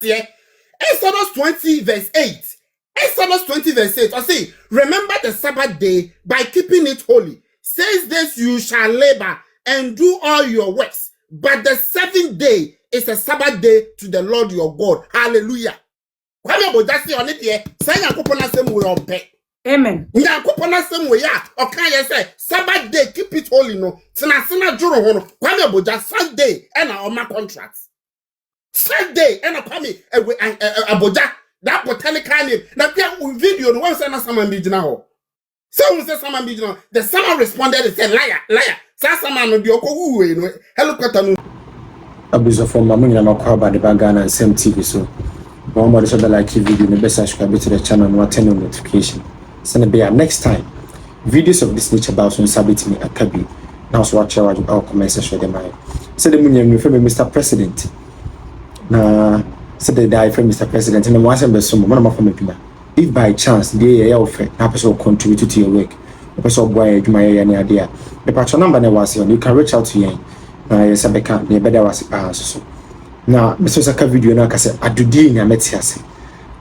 Yeah. Exodus 20 verse 8. Exodus 20 verse 8. I say, remember the Sabbath day by keeping it holy. 6 days you shall labor and do all your works. But the 7th day is a Sabbath day to the Lord your God. Hallelujah. Amen. Sabbath day, keep it holy. No, Sunday and our contracts. Sunday and a coming aboja that botanical name. Now, video no one send someone be now. Someone said someone be now. The someone responded and said, liar, liar. Someone will be okay. Hello, Katanu. Abuso from Mamunya Makwaba, the Bagana and Sam TV. So, one more so that like video, the best subscribe to the channel and turn on notification. Send a next time. Videos of this nature about on Sabbath me at Kabi. Now, so watch our comments and show them. Said the Munya, Mr. President. Na said the die from Mr. President and once I'm some one of my if by chance they offer na person contribute to your work the person boy my any idea the patron number na was on you can reach out to you na yes abeka na better was so na Mr. Saka video na ka say adudi nya metiase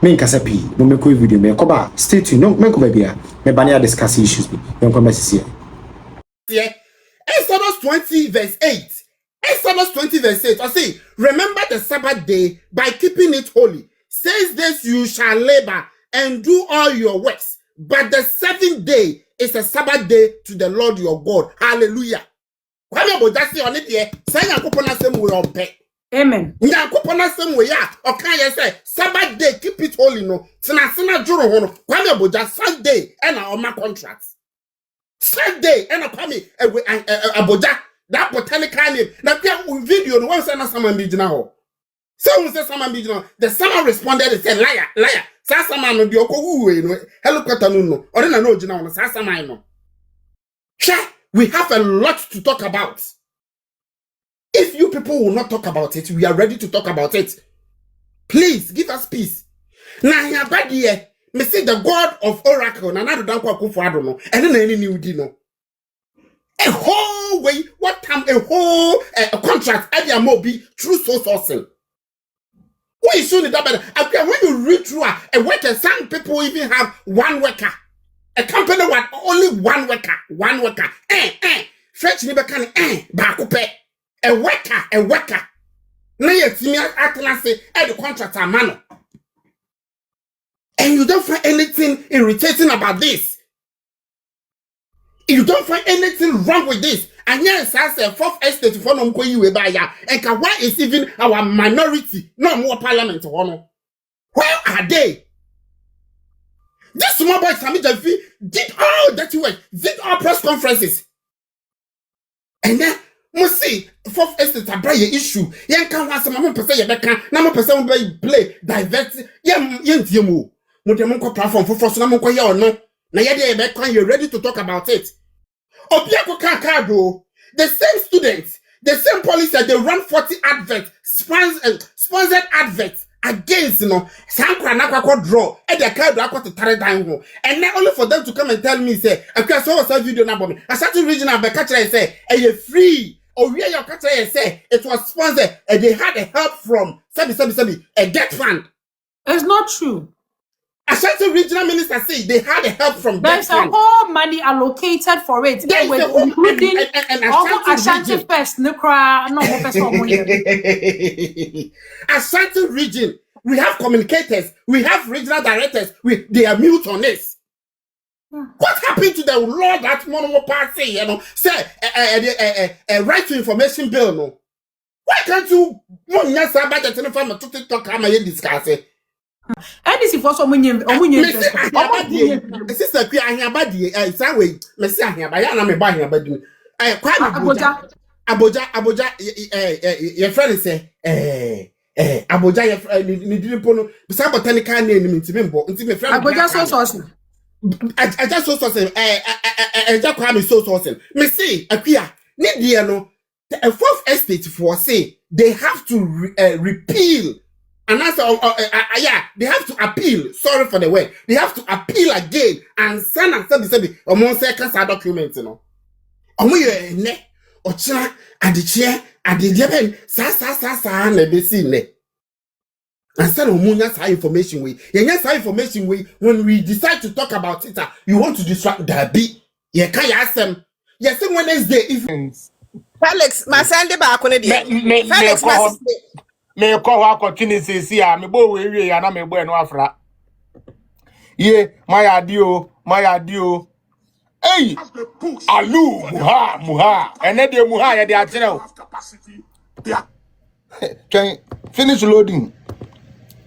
me nka say pi no me ko video me ko ba stay tuned no me ko ba bia me ba na discuss issues bi yon ko message here Exodus 20 verse 8. Exodus 20 verse 8. I say, remember the Sabbath day by keeping it holy. 6 days you shall labor and do all your works. But the 7th day is a Sabbath day to the Lord your God. Hallelujah. Amen. Sabbath day, keep it holy. No, Sunday and our contracts. Sunday and a coming aboja. That botanical name. Now, video no one send someone be now. Someone said someone be now. The someone responded and said, liar, liar. Someone will be okay. Hello, Katanu. Or then I know Jina. Someone no. We have a lot to talk about. If you people will not talk about it, we are ready to talk about it. Please give us peace. Now, here, bad here. Me say the God of Oracle. Na na do danko akufo adono. And then any new dino. A whole way, what time a whole contract at your mobi through sourcing. What is showing that better? When you read through a worker, some people even have one worker. A company with only one worker. French never can bakupe. A worker. Now you see me at the contract a man. And you don't find anything irritating about this. You don't find anything wrong with this. And yes, I said, 4th estate for no Oyiwa. And why is even our minority no more parliament? Where are they? This small boy Sami Jafi did all that work, did all press conferences. And then must see 4th estate a brave issue. Yan can have some person you can no person play divert yemu. Mutemunko platform for first no ya no. Now you're ready to talk about it. The same students, the same police, they run 40 adverts, sponsored adverts against Sankra draw and the card to carry down. And not only for them to come and tell me, say, I saw a video number. I started regional by catcher and say, you free. Or where your catcher say it was sponsored and they had a help from a debt fund. It's not true. Ashanti regional minister say they had a help from there's a whole money allocated for it. There is including Ashanti first, Ashanti region. We have communicators, we have regional directors, they are mute on this. What happened to the law that Mono Party, say a right to information bill? No. Why can't you discuss it? And this is for some sister Aboja your friend say Aboja ni dilipo bisa botanical name ntimembo ntime friend Aboja so I just so me see akua ni dia no the 4th estate for say they have to repeal. And that's they have to appeal. Sorry for the word. They have to appeal again and send and say among second documents, ne ochina adichie adideben sa na be si ne. Instead of munya sa information we, yes information we when we decide to talk about it, you want to distract the beat. Yeah, can you ask them? Yes, Wednesday if Felix, my Sunday back on the Felix, me call her contingency see me bo we ya na me bo no afra. Ye, my adio. Hey, alu muha. Ene de muha ya de atene. Can finish loading.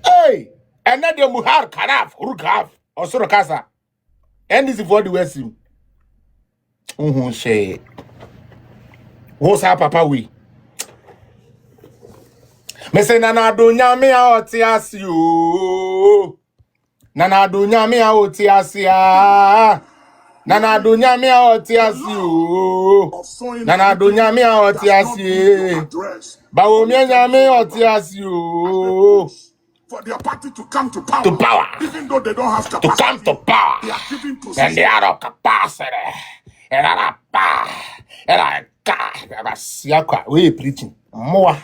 Hey, ene de muha karaf, rukaf, osoro kasa. And this is for the west. She. What's up, papa we? Me say nana do nyame a oti asio. Nana do nyame a oti asia. Nana do nyame a oti asio. Nana do nyame a oti asie. Bawo mi nyame oti asio. For their party to come to power, even though they don't have capacity, to come to power, they are giving position. And they are of capacity. We preaching more.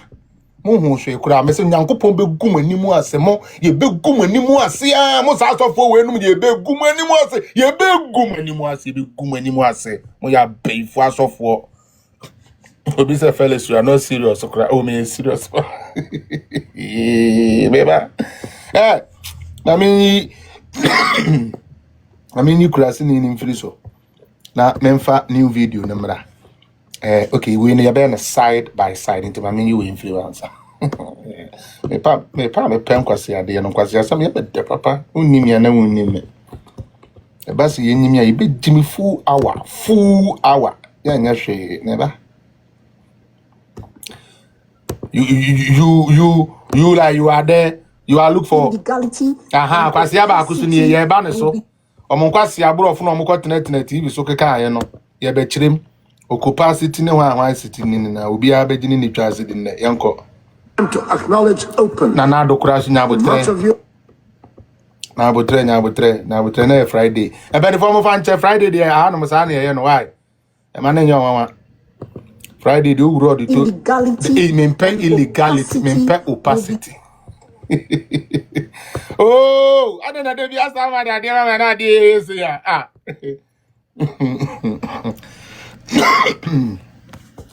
Muhu so ekura me se Nyankopon be gum animu ase mo ye be gum animu ase a mo sa so fo we num ye be gum animu ase ye be gum animu ase be gum animu ase mo ya be fu asofo obi say fellas you are not serious okra o me serious beba I mean you kura se ni mfiri so na memfa new video namra. Okay, we need a side by side into my menu influencer. Me pen kwasi ade no kwasi asam ye be papa unnim ya na unnim me. E ba se yenyim ya be gimi full hour. Ya nya hwe neba. You like you are there, you are look for legality. Aha, kwasi aba akusu ni ye ba ne so. Omon kwasi aburo fo no omon kotenetene TV so keka aye no. Ye be chirem. Capacity ne wa city ni na obi abegini ni twaze din na yanko To acknowledge open. Na do crash nya botre. Na botre na Friday. E be the form of anche Friday dey anu mo sa na ye no why. E ma na nya wa. Friday do uro di to. Illegality. Me pen illegality, me pen opacity. Oh, I don't know dey be asa ma dey na dey say ya.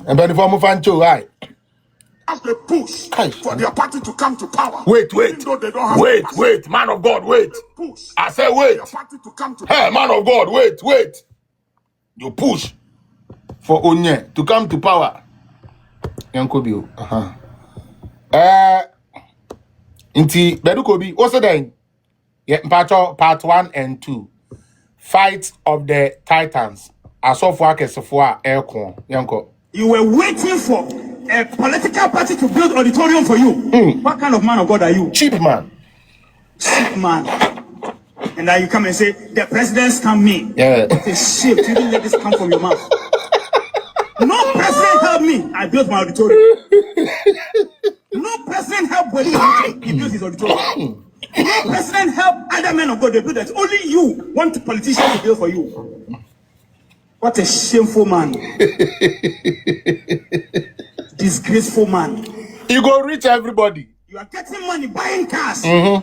And then the form of Ancho, right? As they push for their party to come to power. Wait, man of God, wait. I say wait. Hey, man of God, wait. You push for Onye to come to power. Yankobi, Inti Bedukobi, what's the name? Yeah, part 1 and 2. Fight of the Titans. You were waiting for a political party to build auditorium for you. What kind of man of God are you? Cheap man. And now you come and say, the president's come me. Yeah. What a shame. You didn't let this come from your mouth. No president helped me. I built my auditorium. No president helped Bolivia. He built his auditorium. No president helped other men of God. They built that. Only you want the politician to build for you. What a shameful man. Disgraceful man. You go reach everybody. You are getting money, buying cars. Doing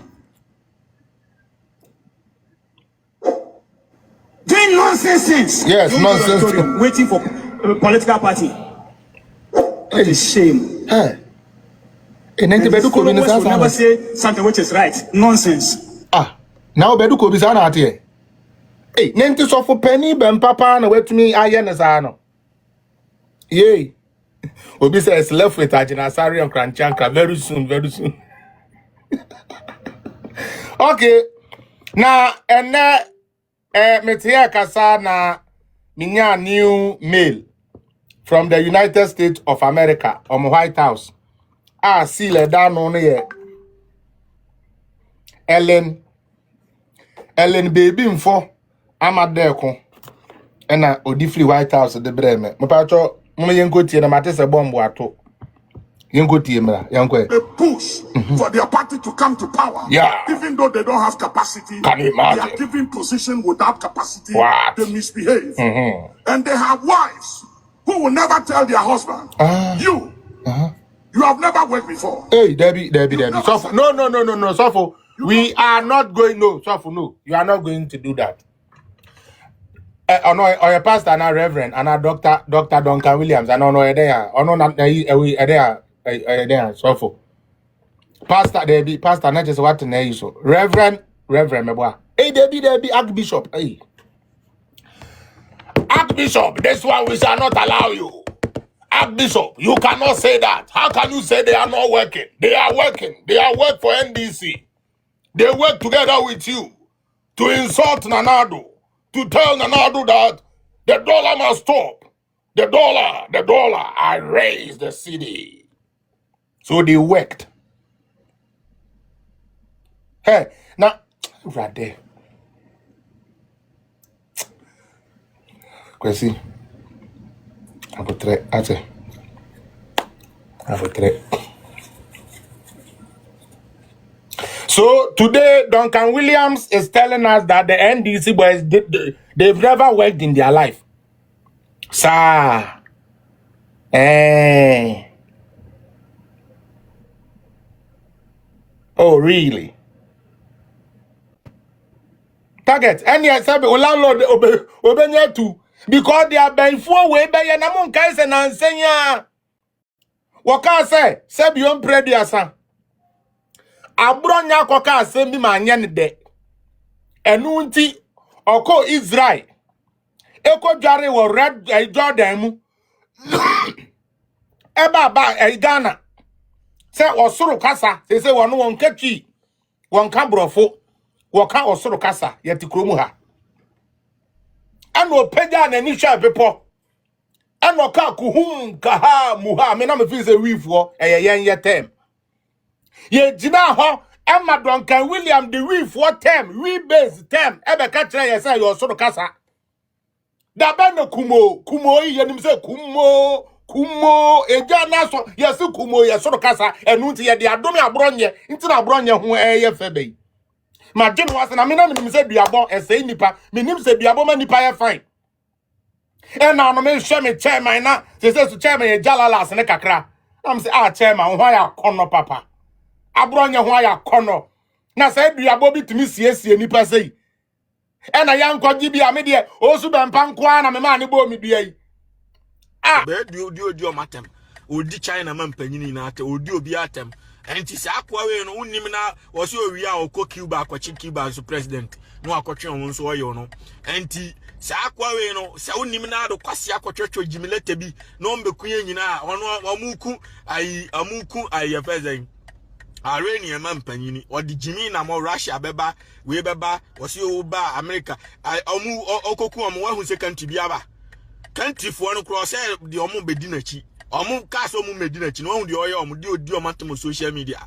nonsense things. Yes, nonsense. Waiting for a political party. What a shame. Hey. And followers will never say something which is right. Nonsense. Now Beduko is on out here. Hey, Nenti so for penny ben papa na wait me ayenesano. Yay. Obi says left with Ajinasari and Kranchanka very soon. Okay. Now metia kasa na minya new mail from the United States of America White House. See le down on here. Ellen baby info. I'm at there, and Odifli White House at the Bremen. My patro, Yenko na Matessa Bombo ato. Yenko Tiemra, Yanko. They push for their party to come to power. Yeah. Even though they don't have capacity, can you imagine? They are given position without capacity. What? They misbehave. And they have wives who will never tell their husband, you You have never worked before. Hey, Debbie. Suffer. No, Suffer. We are not going. No, Suffer. No, you are not going to do that. Or your pastor and a reverend and a Dr. Duncan Williams and no there. Or no, not there. Suffer. Pastor, Debbie. Pastor, not just what to know. So, Reverend, my boy. Hey, Debbie, Archbishop. Hey, Archbishop. This one we shall not allow you. Archbishop, you cannot say that. How can you say they are not working? They are working. They are work for NDC. They work together with you to insult Nanado, to tell Nanado that the dollar must stop. The dollar, I raised the city. So they worked. Hey, now, right there. Kwesi. So today, Duncan Williams is telling us that the NDC boys, they've never worked in their life. Sir. Oh, really? Target. And yes, landlord obey too. Because they are been 4 way by an among guys and ansenya. What can I say? Sebion prediasa. Abronya koka sembi manyan de. Enunti oko Israel. Eko jare wo red Jordan mu. Eba ba Ghana. Se osuru kasa, se wonu wonka chi. Wonka brofo. Woka osuru kasa yeti kromu ha. Ano peja na ni sha pepo. Ano ka kuhum kaha muha me na me fi se wifo yen yetem. Ye jina ho Emma Duncan William the wifo term, we base term ebe ka kire ye say yo osuru kasa. Da be no kumo yi yenim se kumo eja na so ye se kumo ye osuru kasa enu nti ye de adome abronye nti na abronye ho eye febe. Ma jeno was na me na me se duabon ese nipa me nim se duabon ma nipa ye fine. And now me share me chairman na se so chairman ye jalala ase ne kakra. Am say chairman ho ya kono papa. Abronye ho ya kono. Na se duabon bi tumi siesie nipa sei. E na ya nkwaji bi ame de osu be mpa nko na me ma ne bo mi dua yi. Be di o matem. Odi China man panyini na ate odi obi atem. Enti se akwa we no unim na wo se owi a okọ Cuba akwachi Cuba so president no akọtwe won so oyo no enti se akwa we no se unim na do kwase akọtwetwe jimilete bi no mbekuye nyina ono amuku ayi fezan areni e man panyini odi jimi na mo Russia beba we beba wo se o ba America omu okoku omu wa hu se country bi aba country fo no cross de omu bedi na chi omu kaso mu medina chi no hu de oyo omu de odi omatom social media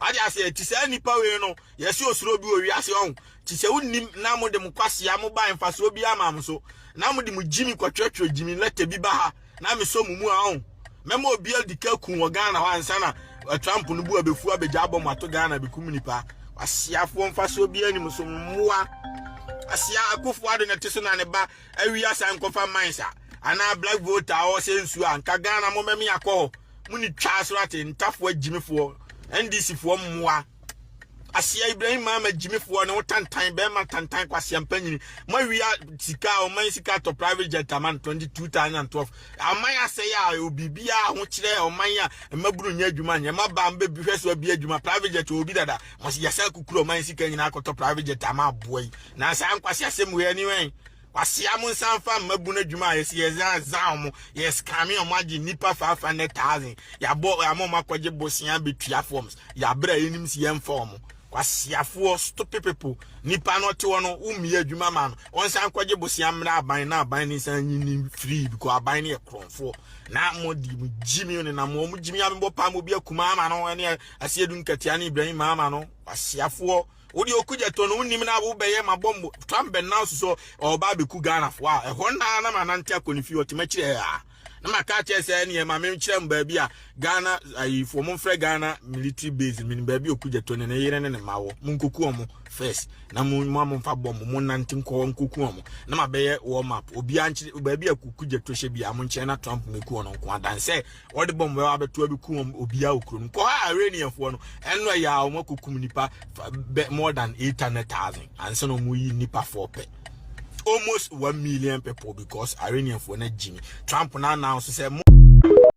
ade ase ti se nipa we no yesi osuro bi owi ase on ti se unim na mo de mu kwase am ba mfasoro bi ama am so na mo de mu jimi kwatwatwo jimi lete bi ba ha na me so mumu a on memo obi adika ku wo Ghana wa ansa na Trump no bu abefu abegya abom ato Ghana be kum nipa asiafo mfasoro bi anim so muwa asia akofo ade na teso na ne ba awi asan kofa mansa ana black voter o sensu anka Ghana mo memi akọ muni twa so ate ntafo agimefo NDC fo mmoa asia Ibrahim Mahama agimefo ne wotantan be ma tantan kwase ampanyini ma wia sika o man sika to private jet man 2012 aman ase ya obibia ho kire o man ya maburu nya adwuma nya maba mbe bi hweso bi adwuma private jet obi dada mo se yasa kukuro man sika nyina akoto private jet ama boy na sa ankwase asem we anyway wasia mun sanfa mabuna dwuma yesi yezan yes kami omaji nipa 500,000 ya bo amoma kwaje bosia betua forms ya bra yenim si yem form wasiafo stupid people nipa no te wono umie adwuma ma no on san kwaje bosia mra aban na aban ni san nyini free because aban ne ekronfo na modi jimi ne na mo jimi ambo pa mo bi akuma ma no ene asiedu nkatia ne Ibrahim Mahama no wasiafo odi okuja to no unim na wo beye mabombo twambe na so oba beku Ghana fo a ehon na manante akonifi otimachire a na maka say any ma me nkyerem baabi a Ghana for mo frɛ Ghana military base mean baabi okugye to ne yere ne mawo munkoku omo first na mo mfa bom mo nante nko nkoku omo na ma beye warm up obi anche baabi akukugye to hye bia mo nkyerem na Trump meku ono nko adan say wode bom we abeto abeku obi a okuro nko ha Iranian fo no eno ya o makokum nipa more than 800,000 and so no mu yi nipa 4 pe almost 1 million people because Iranian for na Jimmy Trump now say